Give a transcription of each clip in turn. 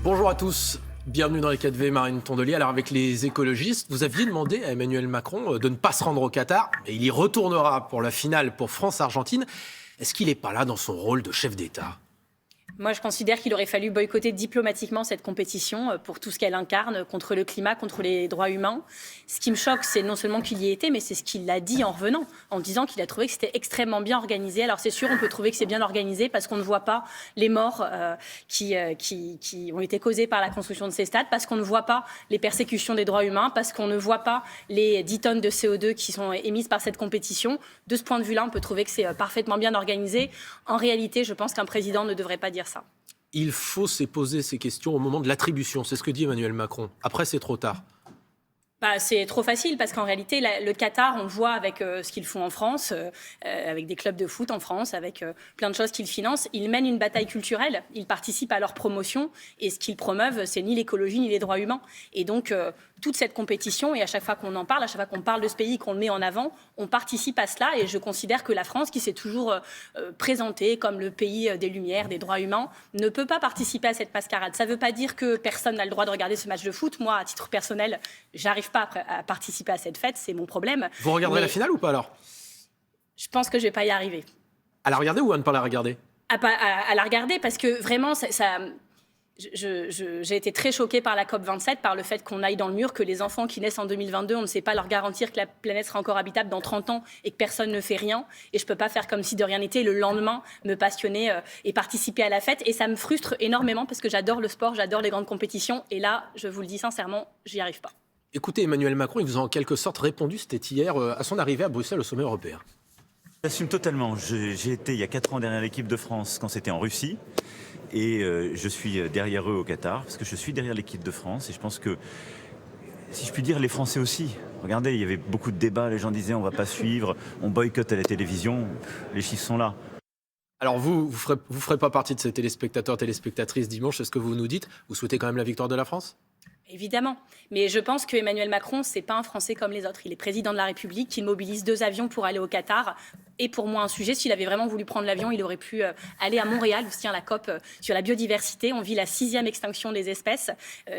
Bonjour à tous, bienvenue dans les 4V, Marine Tondelier. Alors avec les écologistes, vous aviez demandé à Emmanuel Macron de ne pas se rendre au Qatar, et il y retournera pour la finale pour France-Argentine. Est-ce qu'il n'est pas là dans son rôle de chef d'État ? Moi, je considère qu'il aurait fallu boycotter diplomatiquement cette compétition pour tout ce qu'elle incarne contre le climat, contre les droits humains. Ce qui me choque, c'est non seulement qu'il y ait été, mais c'est ce qu'il a dit en revenant, en disant qu'il a trouvé que c'était extrêmement bien organisé. Alors c'est sûr, on peut trouver que c'est bien organisé parce qu'on ne voit pas les morts qui ont été causées par la construction de ces stades, parce qu'on ne voit pas les persécutions des droits humains, parce qu'on ne voit pas les 10 tonnes de CO2 qui sont émises par cette compétition. De ce point de vue-là, on peut trouver que c'est parfaitement bien organisé. En réalité, je pense qu'un président ne devrait pas dire ça. Il faut se poser ces questions au moment de l'attribution, c'est ce que dit Emmanuel Macron. Après, c'est trop tard. C'est trop facile parce qu'en réalité, le Qatar, on le voit avec ce qu'ils font en France, avec des clubs de foot en France, avec plein de choses qu'ils financent. Ils mènent une bataille culturelle, ils participent à leur promotion et ce qu'ils promeuvent, c'est ni l'écologie ni les droits humains. Et donc, toute cette compétition, et à chaque fois qu'on en parle, à chaque fois qu'on parle de ce pays, qu'on le met en avant, on participe à cela. Et je considère que la France, qui s'est toujours présentée comme le pays des Lumières, des droits humains, ne peut pas participer à cette mascarade. Ça ne veut pas dire que personne n'a le droit de regarder ce match de foot. Moi, à titre personnel, j'arrive pas à participer à cette fête, c'est mon problème. Vous regarderez la finale ou pas alors ? Je pense que je vais pas y arriver. À la regarder ou à ne pas la regarder ? À la regarder parce que vraiment, j'ai été très choquée par la COP27, par le fait qu'on aille dans le mur, que les enfants qui naissent en 2022, on ne sait pas leur garantir que la planète sera encore habitable dans 30 ans et que personne ne fait rien. Et je ne peux pas faire comme si de rien n'était, le lendemain me passionner et participer à la fête. Et ça me frustre énormément parce que j'adore le sport, j'adore les grandes compétitions. Et là, je vous le dis sincèrement, j'y arrive pas. Écoutez, Emmanuel Macron, il vous a en quelque sorte répondu, c'était hier, à son arrivée à Bruxelles au sommet européen. J'assume totalement. J'ai été il y a 4 ans derrière l'équipe de France quand c'était en Russie. Et je suis derrière eux au Qatar, parce que je suis derrière l'équipe de France. Et je pense que, si je puis dire, les Français aussi. Regardez, il y avait beaucoup de débats, les gens disaient on ne va pas suivre, on boycotte à la télévision. Les chiffres sont là. Alors vous ferez pas partie de ces téléspectateurs, téléspectatrices dimanche, c'est ce que vous nous dites. Vous souhaitez quand même la victoire de la France ? Évidemment, mais je pense que Emmanuel Macron, c'est pas un Français comme les autres. Il est président de la République, qu'il mobilise 2 avions pour aller au Qatar. Et pour moi, un sujet, s'il avait vraiment voulu prendre l'avion, il aurait pu aller à Montréal, où se tient la COP sur la biodiversité. On vit la 6e extinction des espèces.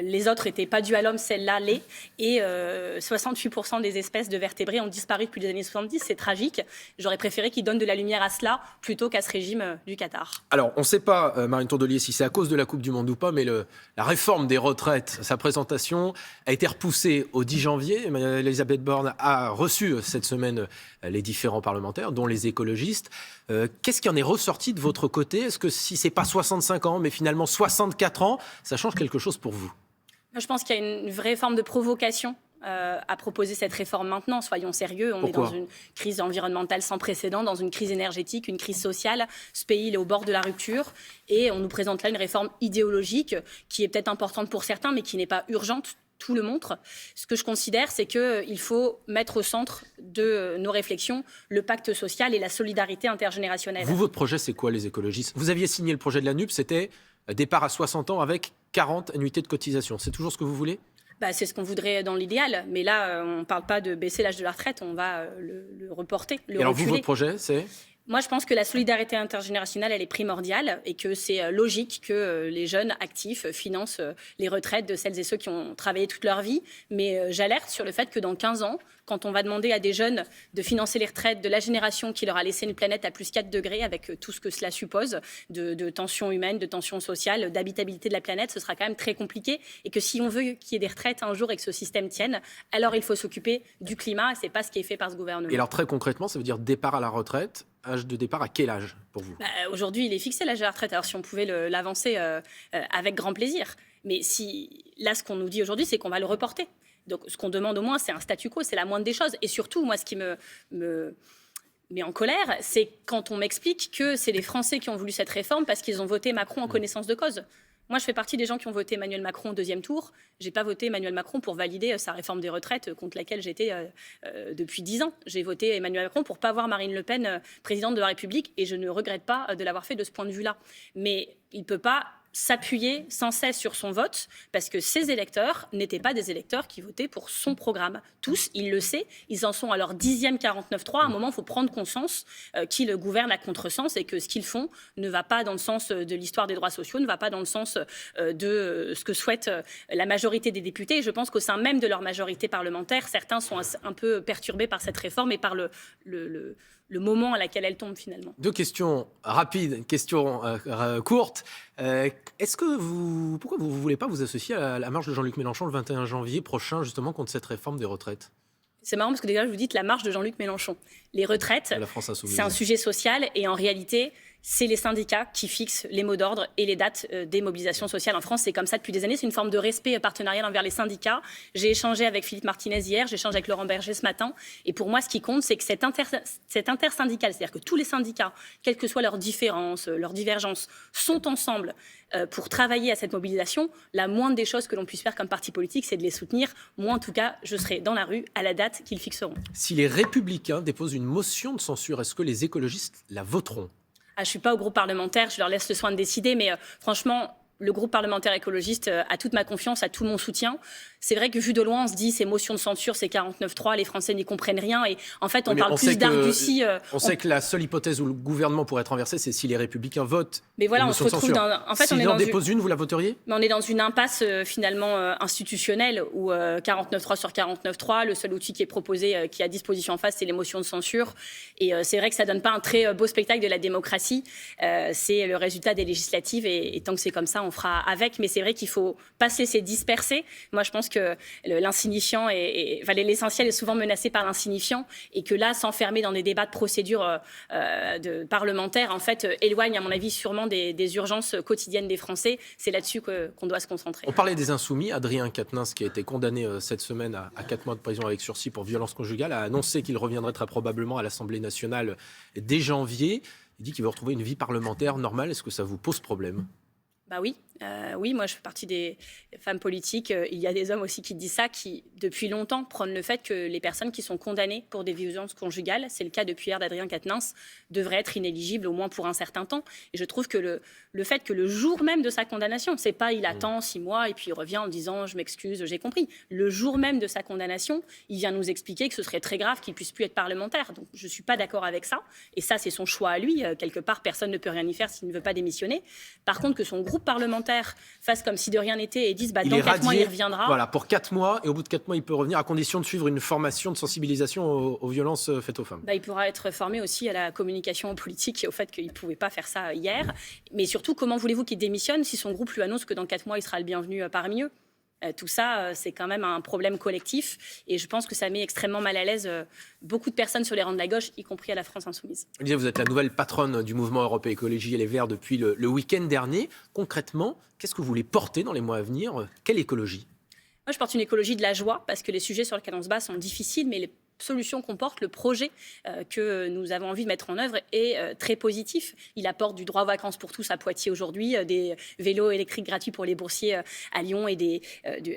Les autres n'étaient pas dues à l'homme, celle-là l'est. Et 68% des espèces de vertébrés ont disparu depuis les années 70. C'est tragique. J'aurais préféré qu'il donne de la lumière à cela, plutôt qu'à ce régime du Qatar. Alors, on ne sait pas, Marine Tondelier, si c'est à cause de la Coupe du Monde ou pas, mais la réforme des retraites, sa présentation a été repoussée au 10 janvier. Elisabeth Borne a reçu cette semaine les différents parlementaires, dont les écologistes. Qu'est-ce qui en est ressorti de votre côté ? Est-ce que si ce n'est pas 65 ans, mais finalement 64 ans, ça change quelque chose pour vous ? Je pense qu'il y a une vraie forme de provocation à proposer cette réforme maintenant. Soyons sérieux, on est dans une crise environnementale sans précédent, dans une crise énergétique, une crise sociale. Ce pays il est au bord de la rupture et on nous présente là une réforme idéologique qui est peut-être importante pour certains, mais qui n'est pas urgente. Tout le montre. Ce que je considère, c'est qu'il faut mettre au centre de nos réflexions le pacte social et la solidarité intergénérationnelle. Vous, votre projet, c'est quoi, les écologistes ? Vous aviez signé le projet de la NUP, c'était départ à 60 ans avec 40 annuités de cotisation. C'est toujours ce que vous voulez ? C'est ce qu'on voudrait dans l'idéal. Mais là, on ne parle pas de baisser l'âge de la retraite, on va le reporter, le reculer. Alors vous, votre projet, c'est ? Moi, je pense que la solidarité intergénérationnelle, elle est primordiale et que c'est logique que les jeunes actifs financent les retraites de celles et ceux qui ont travaillé toute leur vie. Mais j'alerte sur le fait que dans 15 ans, quand on va demander à des jeunes de financer les retraites de la génération qui leur a laissé une planète à plus 4 degrés, avec tout ce que cela suppose, de tensions humaines, de tensions sociales, d'habitabilité de la planète, ce sera quand même très compliqué. Et que si on veut qu'il y ait des retraites un jour et que ce système tienne, alors il faut s'occuper du climat et ce n'est pas ce qui est fait par ce gouvernement. Et alors très concrètement, ça veut dire départ à la retraite. Âge de départ, à quel âge pour vous ? Aujourd'hui, il est fixé l'âge de la retraite. Alors si on pouvait l'avancer avec grand plaisir. Mais là, ce qu'on nous dit aujourd'hui, c'est qu'on va le reporter. Donc ce qu'on demande au moins, c'est un statu quo, c'est la moindre des choses. Et surtout, moi, ce qui me met en colère, c'est quand on m'explique que c'est les Français qui ont voulu cette réforme parce qu'ils ont voté Macron en connaissance de cause. Moi, je fais partie des gens qui ont voté Emmanuel Macron au 2e tour. Je n'ai pas voté Emmanuel Macron pour valider sa réforme des retraites contre laquelle j'étais depuis 10 ans. J'ai voté Emmanuel Macron pour ne pas voir Marine Le Pen présidente de la République et je ne regrette pas de l'avoir fait de ce point de vue-là. Mais il ne peut pas s'appuyer sans cesse sur son vote, parce que ces électeurs n'étaient pas des électeurs qui votaient pour son programme. Tous, il le sait, ils en sont à leur 10e 49.3. À un moment, il faut prendre conscience qu'ils gouvernent à contresens et que ce qu'ils font ne va pas dans le sens de l'histoire des droits sociaux, ne va pas dans le sens de ce que souhaite la majorité des députés. Et je pense qu'au sein même de leur majorité parlementaire, certains sont un peu perturbés par cette réforme et par le moment à laquelle elle tombe finalement. 2 questions rapides, une question courte. Pourquoi vous ne voulez pas vous associer à la marche de Jean-Luc Mélenchon le 21 janvier prochain, justement, contre cette réforme des retraites ? C'est marrant parce que déjà, je vous dis la marche de Jean-Luc Mélenchon. Les retraites, c'est un sujet social et en réalité, c'est les syndicats qui fixent les mots d'ordre et les dates des mobilisations sociales en France. C'est comme ça depuis des années. C'est une forme de respect partenarial envers les syndicats. J'ai échangé avec Philippe Martinez hier, j'ai échangé avec Laurent Berger ce matin. Et pour moi, ce qui compte, c'est que cet intersyndical, c'est-à-dire que tous les syndicats, quelles que soient leurs différences, leurs divergences, sont ensemble pour travailler à cette mobilisation. La moindre des choses que l'on puisse faire comme parti politique, c'est de les soutenir. Moi, en tout cas, je serai dans la rue à la date qu'ils fixeront. Si les Républicains déposent une motion de censure, est-ce que les écologistes la voteront ? Je ne suis pas au groupe parlementaire, je leur laisse le soin de décider, mais franchement, le groupe parlementaire écologiste a toute ma confiance, a tout mon soutien. C'est vrai que vu de loin, on se dit ces motions de censure, ces 49.3, les Français n'y comprennent rien. Et en fait, on parle plus d'argutie. On sait que la seule hypothèse où le gouvernement pourrait être renversé, c'est si les Républicains votent. Mais voilà, on se retrouve dans. En fait, S'ils en déposent une, vous la voteriez ? Mais on est dans une impasse finalement institutionnelle où 49.3 sur 49.3, le seul outil qui est proposé, qui est à disposition en face, c'est les motions de censure. Et c'est vrai que ça donne pas un très beau spectacle de la démocratie. C'est le résultat des législatives et tant que c'est comme ça, on fera avec. Mais c'est vrai qu'il faut pas se laisser disperser. Moi, je pense que l'insignifiant l'essentiel est souvent menacé par l'insignifiant et que là, s'enfermer dans des débats de procédure parlementaires, en fait, éloigne, à mon avis, sûrement des urgences quotidiennes des Français. C'est là-dessus qu'on doit se concentrer. On parlait des Insoumis. Adrien Quatennens, qui a été condamné cette semaine à 4 mois de prison avec sursis pour violence conjugale, a annoncé qu'il reviendrait très probablement à l'Assemblée nationale dès janvier. Il dit qu'il veut retrouver une vie parlementaire normale. Est-ce que ça vous pose problème ? Oui. Oui, moi je fais partie des femmes politiques. Il y a des hommes aussi qui disent ça, qui depuis longtemps prônent le fait que les personnes qui sont condamnées pour des violences conjugales, c'est le cas depuis hier d'Adrien Quatennens, devraient être inéligibles au moins pour un certain temps. Et je trouve que le fait que le jour même de sa condamnation, c'est pas il attend 6 mois et puis il revient en disant je m'excuse, j'ai compris. Le jour même de sa condamnation, il vient nous expliquer que ce serait très grave qu'il puisse plus être parlementaire. Donc je suis pas d'accord avec ça. Et ça, c'est son choix à lui. Quelque part, personne ne peut rien y faire s'il ne veut pas démissionner. Par contre, que son groupe parlementaire fasse comme si de rien n'était et dise dans 4 mois il reviendra. Voilà, pour 4 mois, et au bout de 4 mois il peut revenir à condition de suivre une formation de sensibilisation aux violences faites aux femmes. Il pourra être formé aussi à la communication politique et au fait qu'il ne pouvait pas faire ça hier. Mais surtout, comment voulez-vous qu'il démissionne si son groupe lui annonce que dans 4 mois il sera le bienvenu parmi eux ? Tout ça, c'est quand même un problème collectif et je pense que ça met extrêmement mal à l'aise beaucoup de personnes sur les rangs de la gauche, y compris à la France insoumise. Olivier, vous êtes la nouvelle patronne du mouvement Europe Écologie et Les Verts depuis le week-end dernier. Concrètement, qu'est-ce que vous voulez porter dans les mois à venir ? Quelle écologie ? Moi, je porte une écologie de la joie parce que les sujets sur lesquels on se bat sont difficiles, mais les solution qu'on porte, le projet que nous avons envie de mettre en œuvre est très positif. Il apporte du droit aux vacances pour tous à Poitiers aujourd'hui, des vélos électriques gratuits pour les boursiers à Lyon et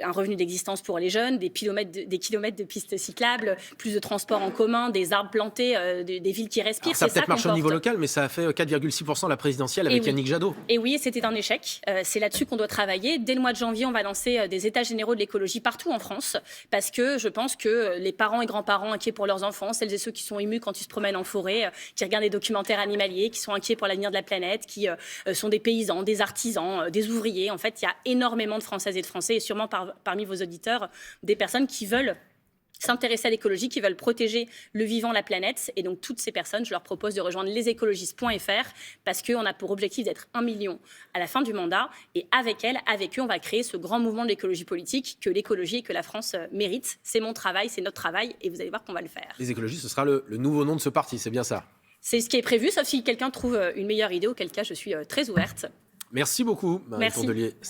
un revenu d'existence pour les jeunes, des kilomètres de pistes cyclables, plus de transports en commun, des arbres plantés, des villes qui respirent. Alors ça a peut-être marché au niveau local, mais ça a fait 4,6% la présidentielle avec Yannick Jadot. Et oui, c'était un échec. C'est là-dessus qu'on doit travailler. Dès le mois de janvier, on va lancer des états généraux de l'écologie partout en France, parce que je pense que les parents et grands-parents inquiets pour leurs enfants, celles et ceux qui sont émus quand ils se promènent en forêt, qui regardent des documentaires animaliers, qui sont inquiets pour l'avenir de la planète, qui sont des paysans, des artisans, des ouvriers. En fait, il y a énormément de Françaises et de Français, et sûrement parmi vos auditeurs, des personnes qui veulent s'intéresser à l'écologie, qui veulent protéger le vivant, la planète. Et donc, toutes ces personnes, je leur propose de rejoindre lesécologistes.fr parce qu'on a pour objectif d'être 1 million à la fin du mandat. Et avec eux, on va créer ce grand mouvement de l'écologie politique que l'écologie et que la France méritent. C'est mon travail, c'est notre travail et vous allez voir qu'on va le faire. Les écologistes, ce sera le nouveau nom de ce parti, c'est bien ça ? C'est ce qui est prévu, sauf si quelqu'un trouve une meilleure idée, auquel cas je suis très ouverte. Merci beaucoup, Marie Tondelier.